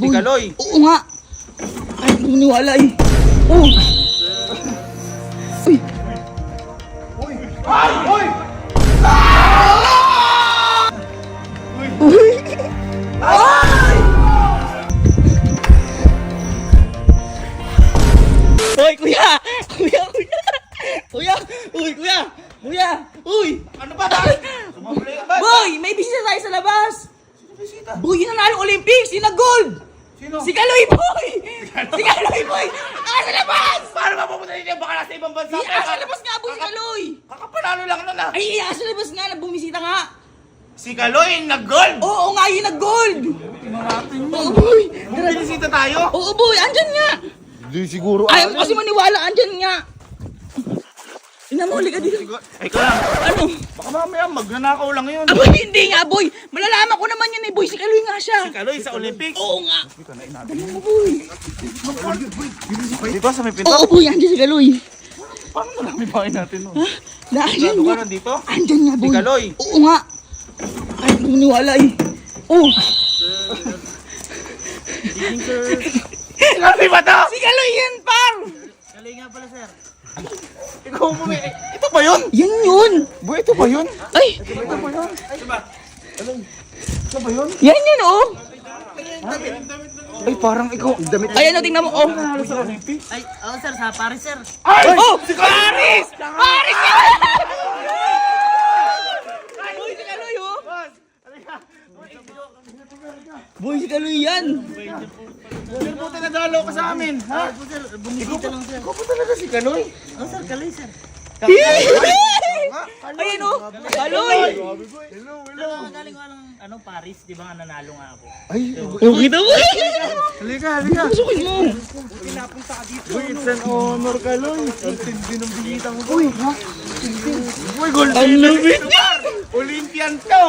boy. Si Kaloy. Oo nga. Ay, hindi ko maniwala eh. Oh. Uy. Ay! Uy! Uy. Ay! Uy, kuya! Kuya, kuya! Kuya! Uy, kuya! Kuya! Uy! Ano ba? Sumabli ka ba? Boy! May bisita tayo sa labas! Sino bisita? Boy, yun ang nanalo Olympics! Yun ang gold! Sino? Si Kaloy, boy! Si Kaloy, boy! Sa labas! Paano mapupunta niya? Baka nasa ibang bansa. Sa labas nga, boy, si Kaloy! Kakapanalo lang nun ah. Ay, sa labas nga, nagbumisita nga! Si Kaloy, nag-gold! Oo nga, yun ang gold! Tingnan natin yun. Oo, boy! Kung binisita tayo? Oo, boy, andyan nga! Hindi siguro. Ayaw mo kasi maniwala, andyan nga! Ina mo, halika dito. Ay, ka lang. Ano? Baka mamaya magnanakaw lang yun. Aboy, hindi nga, boy! Malalaman ko naman yun eh, boy! Si Kaloy nga siya! Si Kaloy sa Olympics. Oo nga! Dali mo, boy! Di ba sa may pinto? Oo, boy, andyan si Kaloy! Paano nalami bahay natin nun? Ha? Andyan Sigurado nga! ka nandito? Andyan nga, boy! Si Kaloy. Oo nga! Ay, hindi ko maniwala eh! Oh! Sinabi ba to? Si Kaloy yan, par! Kaloy nga pala, sir. Ikaw mo ito ba yun? Yan yun! Boy, ito ba yun? Ay! Ito ba yun? Ito ba yun? Yan yun, oh! Ay, parang ikaw. Damit. Ay, ano, tingnan mo, oh! Nanalo sa Olympics. Ay, oo, sir. Sa Paris, sir. Ay! Oh! Si Paris! Paris yan! Boy, si Kaloy, oh! Boy, si Kaloy yan! Sir, buti nadalo ka sa amin. Ha? Opo, sir. Bumisita lang, sir. Ikaw ba talaga si Kaloy? Oo, sir. Kaloy, sir. Ayan, oh! Kaloy! Galing ko lang, Paris. Di ba nga nanalo nga ako? Ay, Okay na, boy! halika, halika. Pasukin mo! Uy, it's an honor, Kaloy. Ang tindi ng bisita mo, boy. Ha? Uy, gold Ang lupit niya! Olympian to.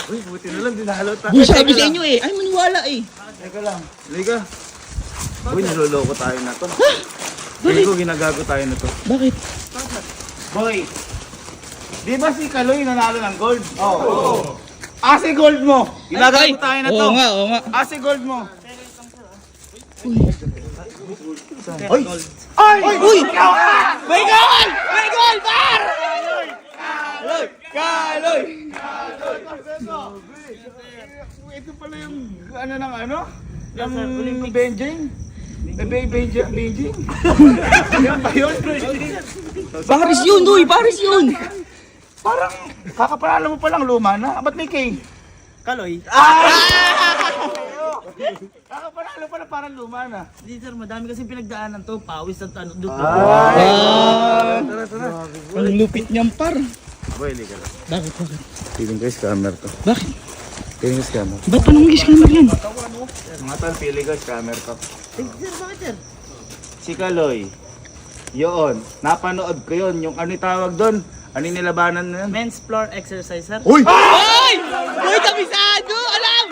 Uy, buti na lang, dinalo tayo. Boy, sabi sa inyo eh! Ay, maniwala eh! Teka lang. Halika. Uy, niloloko tayo na to. Bakit? Ko, ginagago tayo na to. Bakit? Boy, di ba si Kaloy nanalo ng gold? Oo. Ase gold mo. Ginagago tayo na to. Oo nga, oo nga. Ase gold mo. Ay! Ay! Uy! Ikaw ah! May goal! May goal, par! Kaloy! Kaloy! Ito pala yung ano ng ano? Yung Benjing? Benjing? Yan ba yun? Paris yun, Doy! Paris yun! Parang kakapanalo mo palang luma na. Ba't may K? Kaloy? Kakapanalo pala parang luma na. Hindi, sir. Madami kasi pinagdaanan to. Pawis at ano. Doon. Tara, tara. Ang lupit niyang par! Boy, liga lang. Bakit? Bakit? Feeling ko yung scammer to. Bakit? Feeling ko scammer. Ba't pa nung scammer yan? Mga tal, feeling ko scammer to. Ay, sir. Bakit, sir? Si Kaloy. Yun. Napanood ko yun. Yung ano yung tawag doon? Ano yung nilabanan na yun? Men's floor exercise, sir. Uy! Hoy! Boy, kabisado! Alam!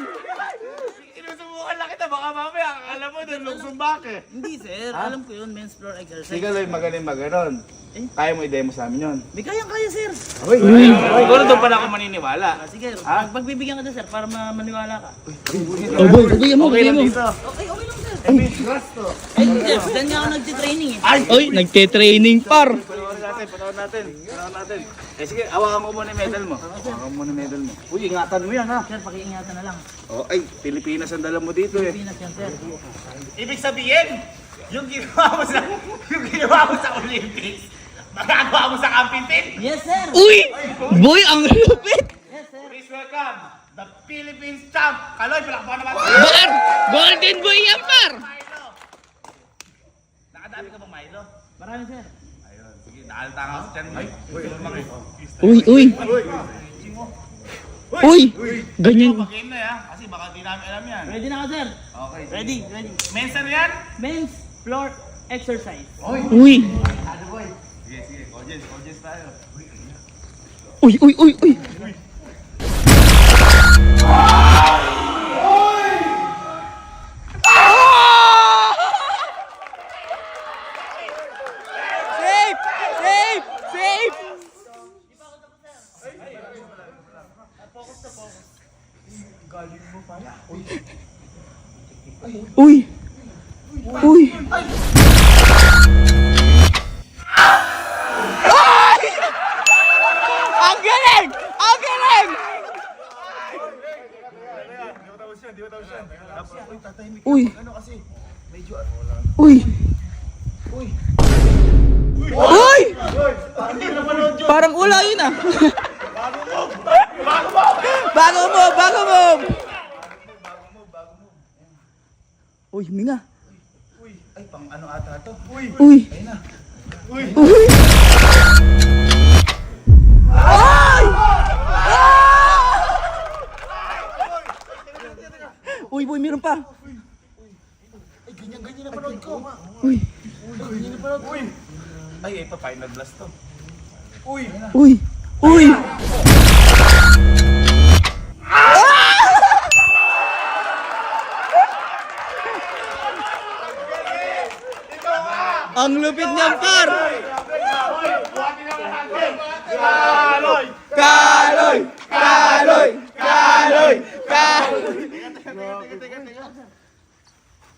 Sinusubukan lang kita. Baka mamaya, alam mo doon, lugsumba eh. Hindi, sir. Alam ko yun. Men's floor Si exercise. Kaloy, magaling maganon. Kaya mo i-demo sa amin yun. May kayang-kaya, sir. Uy! Siguro doon pala ako maniniwala. Sige, pagbibigyan ka na, sir, para maniwala ka. Oh, boy, bigyan mo, Okay bigyan lang mo. dito. Okay lang, sir. Grass to. Ay, sir. Diyan nga ako nagtitraining eh. Ay! Oy, nagte-training par! Panahon natin. Eh sige, awakan mo muna yung medal mo. Awakan mo muna yung medal mo. Uy, ingatan mo yan ha. Sir, pakiingatan na lang. Oh, ay, Pilipinas ang dala mo dito eh. Pinas yan, sir. Ibig sabihin, yung ginawa mo sa Olympics, magagawa mo sa Campintin. Yes, sir. Uy! Boy, ang lupit! Yes, sir. Please welcome the Philippines champ. Kaloy, palakpakan naman. Par! Golden boy yan, par! Milo. Nakadami ka ba, Milo? Marami, sir. Ayun, sige, naalta nga sa tiyan. Ay, lumaki. Uy, uy! Uy! Ganyan. Pag-game na ya, kasi baka di namin alam yan. Ready na ako, sir. Okay, sige. Ready. Mensa na yan? Men's floor exercise. Uy! Sige, sige, audience tayo. Uy, uy, uy, uy! Safe! Safe! Safe! Uy! Uy! Ay! Ang galing! Ang galing! Uy! Uy! Uy! Parang ula yun ah. Bago move! Bago move! Uy, minga. Ay, pang ano ata to? Uy! Uy! Ayun na. Uy! Ay! Uy, boy, meron pa. Ay, ganyan-ganyan na panood ko. Uy! Ganyan na panood. Uy! Ay, pa final blast to. Uy! Uy! Uy! Ang lupit niyan, par! Kaloy! Kaloy! Kaloy! Kaloy! Kaloy!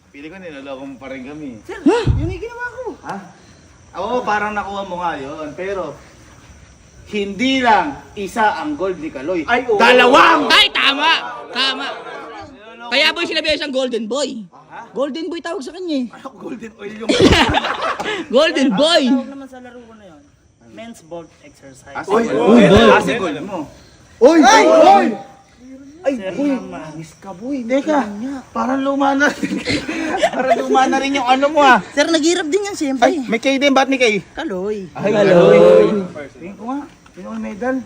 Pili ko niloloko mo pa rin kami. Yun yung ginawa ko. Ha? Oo, parang nakuha mo nga yun. Pero, hindi lang isa ang gold ni Kaloy. Ay, dalawang! Ay, tama! Tama! Kaya boy, sinabi siyang golden boy. Golden boy tawag sa kanya eh. Golden oil yung... Golden boy! Tawag naman sa laro ko na yun. Men's bolt exercise. Uy! Uy, boy. Ase gold mo. Uy! Ay! Uy! Ay, boy! Manis ka, boy. Teka, parang luma na rin. Parang luma na rin yung ano mo ah. Sir, naghirap din yan siyempre. Ay, may kay din. Ba't may kay? Kaloy. Ay, Kaloy. Tingin ko nga. Sino ang medal?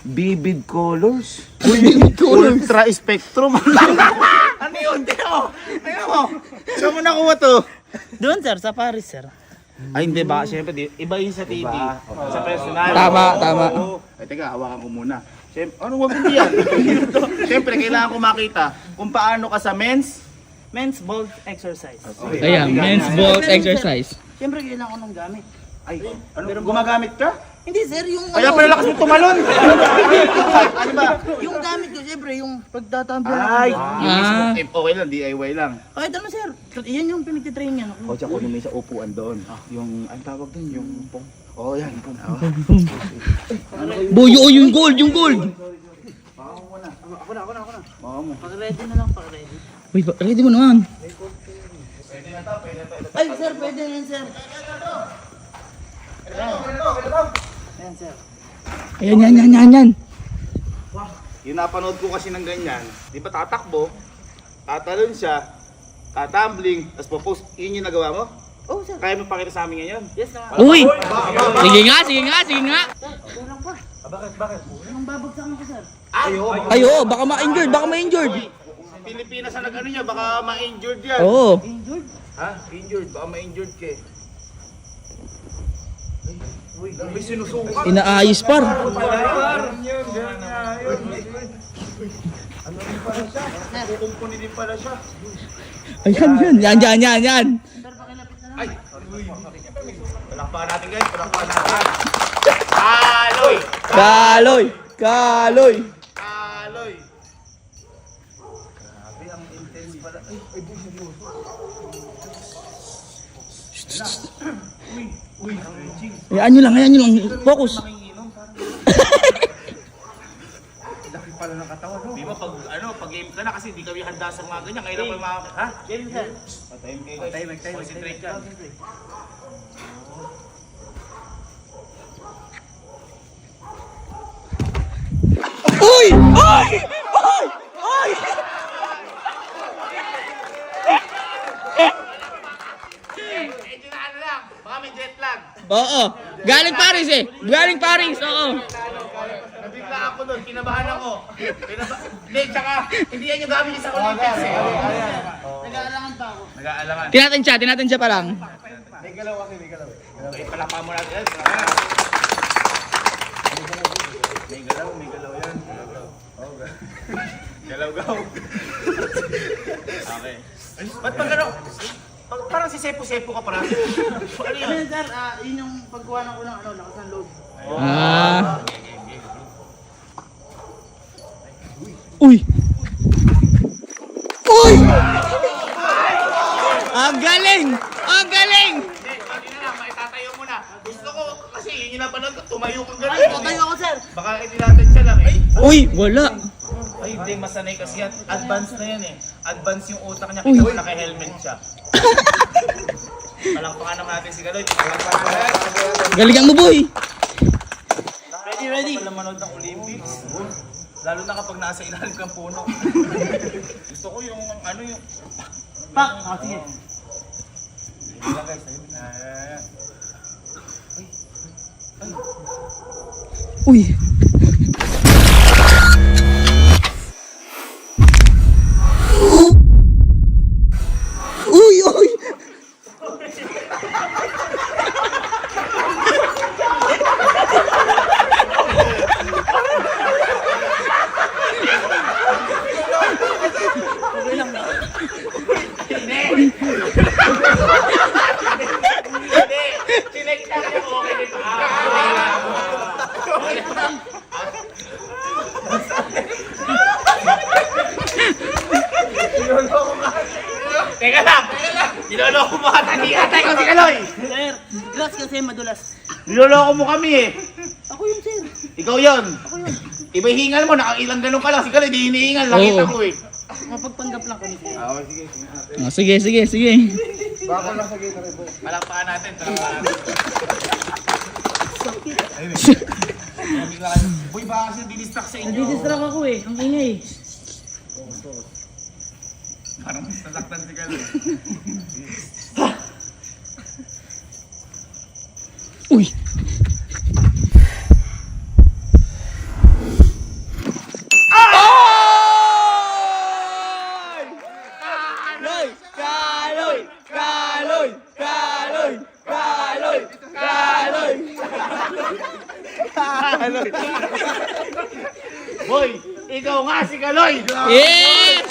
Vivid Colors. Vivid Colors. Ultra Spectrum. Ano yun? Tingnan mo. Tingnan mo. Saan mo nakuha to? Doon sir, sa Paris sir. Ay, hindi ba? Siyempre, iba yun sa TV. Sa personal. Tama, tama. Oo. Ay, teka, hawakan ko muna. Siyempre, ano wag hindi yan? Siyempre, kailangan ko makita kung paano ka sa men's. Men's bolt exercise. Ayan, men's bolt exercise. Siyempre kailangan ko ng gamit. Ay, ano, gumagamit ka? Hindi sir, yung Kaya pala lakas mo tumalon. Ano ba? yung gamit ko siyempre, yung pagtatambol. Ay, Ah. okay lang, DIY lang. Kahit ano sir, yan yung pinagtitrain niya. O, tsaka kung may sa upuan doon. Yung, ang tawag doon, yung pong. Oh, yan, pong. Boy, oh, yung gold, yung gold. Ako na. Oo mo. Pag-ready na lang, pag-ready. Uy, ready mo naman. Ay sir, pwede yan sir. Ayan sir. Ayan, yan. Yung napanood ko kasi ng ganyan, di ba tatakbo, tatalon siya, tatumbling, tapos popost, yun yung nagawa mo? Oh sir. Kaya mo pakita sa amin ngayon? Yes na. Uy! Sige nga. Kulang pa. Bakit? Anong babagsakan ko sir? Ay, oo, baka ma-injured, Pilipinas na nag-ano niya, baka ma-injured yan. Oo. Injured? Ha? Injured, baka ma-injured ka eh. Uy, may sinusuka. Inaayos par. Kukumpuni din pala siya. Ayan, yan. Sir, pakilapit na lang. Ay! Palakpakan natin guys, palakpakan natin. Kaloy! Kaloy! Kaloy! Kaloy! Grabe, ang intense pala. Ay, Uy, Reggie. Ayan nyo lang. Focus. Makinginom, parang. Laki pala ng katawan, no? Di ba pag game ka na kasi di kami handa sa mga ganyan. Ngayon pa mga, ha? Game sir. Patahim kayo guys. Concentrate ka. Uy! Uy! Uy! Uy! Medyo na ano lang, baka may jet lag. Oo. Galing Paris eh. Oo. Nabigla ako doon, kinabahan ako. Hindi, tsaka, hindi yan yung gamit niya sa Olympics eh. Nag-aalangan pa ako. Nag-aalangan. Tinatin siya pa lang. May galaw. Okay, palakpakan mo natin. May galaw yan. Galaw-gaw. Okay. Ba't pag ano? Parang si Sepo-Sepo ka parang. Ano yun? Ayun sir, yun yung pagkuha ko ng lakas ng loob. Ah. Uy! Uy! Ang galing! Ang galing! Hindi, kanina lang, maitatayo mo na. Gusto ko, kasi yun yung napanood ko, tumayo kang gano'n. Ay, tatayo ako, sir. Baka itinatid siya lang eh. Uy, wala. Ay, hindi, masanay kasi yan. Advance na yan eh. Advance yung utak niya, kaya naka-helmet siya. Palakpakan naman natin si Galoy. Galingan mo, boy. Ready. Pala manood ng Olympics. Lalo na kapag nasa ilalim kang puno. Gusto ko yung ano yung... Pak! Sige. Sige lang guys, ayun. Uy. Uy, uy. Sinekta niya ko okay dito. Teka lang! Niloloko mo ka, tanihatay ko si Kaloy! Sir, glass kasi madulas. Niloloko mo kami eh! Ako yun, sir. Ikaw yon. Ako yun. Iba hingal mo, nakailang ganun ka lang. Si Kaloy, di hinihingal. Nakita Oo. ko eh. Mapagpanggap lang kami, sir. Oh, sige, sige, sige. Palakpakan natin, palakpakan natin. Boy, baka kasi dinistract sa inyo. Nadidistract ako eh. Ang ingay. Parang nasaktan si Kaloy. Uy. Kaloy! Kaloy! Kaloy! Kaloy! Kaloy! Kaloy! Kaloy! Boy, ikaw nga si Kaloy! Yes!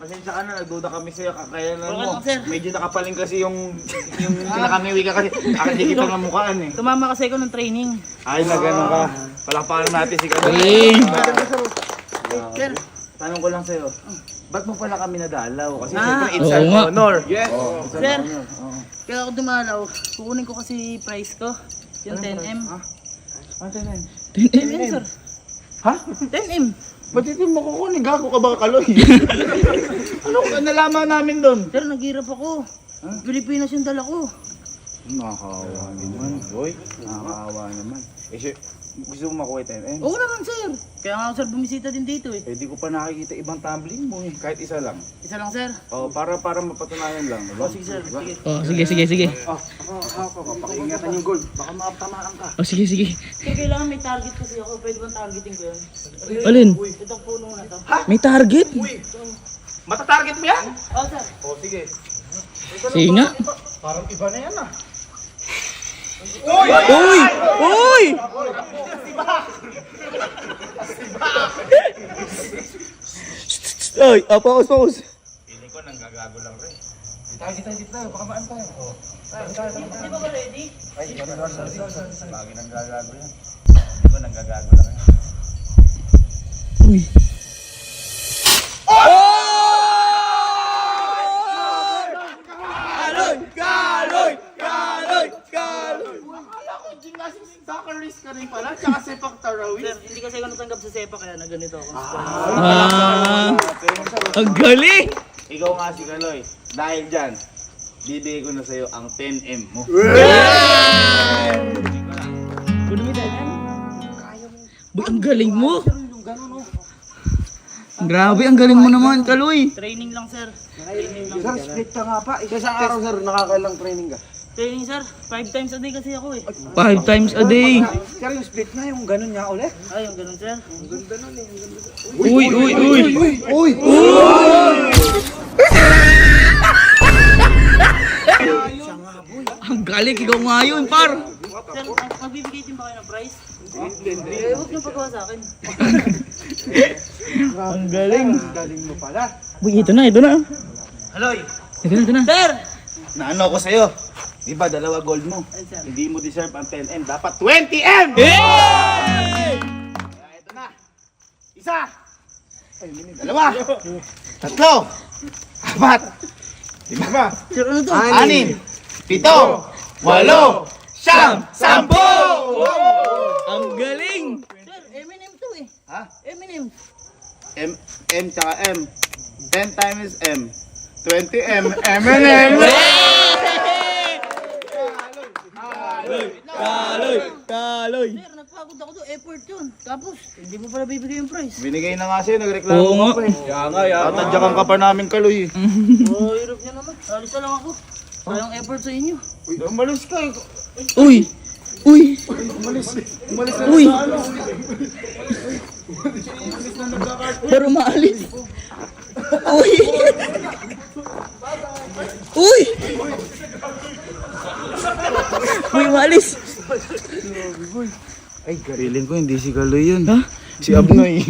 Pasensya ka na, nagduda kami sa'yo, kakayanan Okay mo. lang, sir. Medyo nakapaling kasi yung nakangiwi ka kasi. Akin di kita ng mukhaan eh. Tumama kasi ako ng training. Ay, na gano'n ka. Palakpakan natin si Kaloy. Hey. Sir, Tanong ko lang sa'yo, ba't mo pala kami nadalaw? Kasi Ah. siyempre it's Oo our nga. honor. Yes! sir. Kaya ako dumalaw. Kukunin ko kasi price ko. Yung 10M. Ano tayo 10M, sir. Ha? 10M. Ba't ito mo kukunin? Gago ka ba, Kaloy? Ano nalaman namin doon? Sir, naghirap ako. Pilipinas yung dala ko. Nakakawa naman, boy. Nakakawa naman. Eh, gusto mo makuha 10M? Oo naman, sir. Kaya nga ako, sir, bumisita din dito eh. Eh, di ko pa nakikita ibang tumbling mo eh. Kahit isa lang. Isa lang, sir. Oh, para mapatunayan lang, diba? Sige, sir. Sige. Oh, sige, sige, sige. Ako, pakiingatan yung gold. Baka mapatamaan ka. Oh, sige, sige. Sir, kailangan may target kasi ako. Pwede bang targeting ko yun? Alin? Itong puno na to. May target? Matatarget mo yan? Oh, sir. Oh, sige. Sige nga. Parang iba na yan ah. Uy! Uy! Ay, pause. Pili ko nang gagago lang rin. Dito tayo. Baka maan tayo. Oh. Di ba ba ready? Ay, lagi nang gagago yan. Pili ko nang gagago lang yan. Uy. Kaloy! Kaloy! Kaloy! Kaloy! Akala ko, gymnastics soccer race ka rin pala, tsaka sepak Sir, tarawih. hindi kasi ako natanggap sa SEPA kaya na ganito ako. Ah, ang galing! Ikaw nga si Kaloy. Dahil dyan, bibigay ko na sa'yo ang 10M mo. Kuno mo dyan? Boy, ang galing mo! Grabe, ang galing mo naman, Kaloy! Training lang, sir. Training lang. Sir, split ka nga pa. Isang araw, sir, nakakailang training ka. Training, sir. 5 times a day kasi ako eh. 5 times a day. Sir, yung split na, yung ganun niya ulit. Ay, yung ganun, sir. Uy, uy, uy! Uy! Ang galing, ikaw nga yun, par! Sir, magbibigay din ba kayo ng prize? Eh, huwag niyo pagawa sa akin. Ang galing! Galing mo pala. Uy, ito na, ito na. Haloy, Ito na. Sir! naano ko sa'yo? Di ba, dalawa gold mo? Ay, sir. Hindi mo deserve ang 10M. Dapat 20M! Hey! Kaya ito na. Isa! Dalawa! Tatlo! 4, 5, Sir, ano to? 6, 7, 8, 9, 10! Ang galing! Sir, Eminem to eh. Ha? Eminem. M tsaka M. 10 times M. 20M. M&M. Kaloy! Sir, nagpagod ako to. Effort yun. Tapos, hindi mo pala bibigay yung price. Binigay na nga sa'yo, nagreklamo Oo nga. ka pa eh. Tatadyakan ka pa namin kaloy. Oh, hirap niya naman. Alis na lang ako. Walang effort sa inyo. Umalis ka eh. Uy! Uy! Uy! Pero maalis. Uy! Uy! Uy, maalis. Ay, feeling ko hindi si Kaloy yun. Ha? Si Abnoy.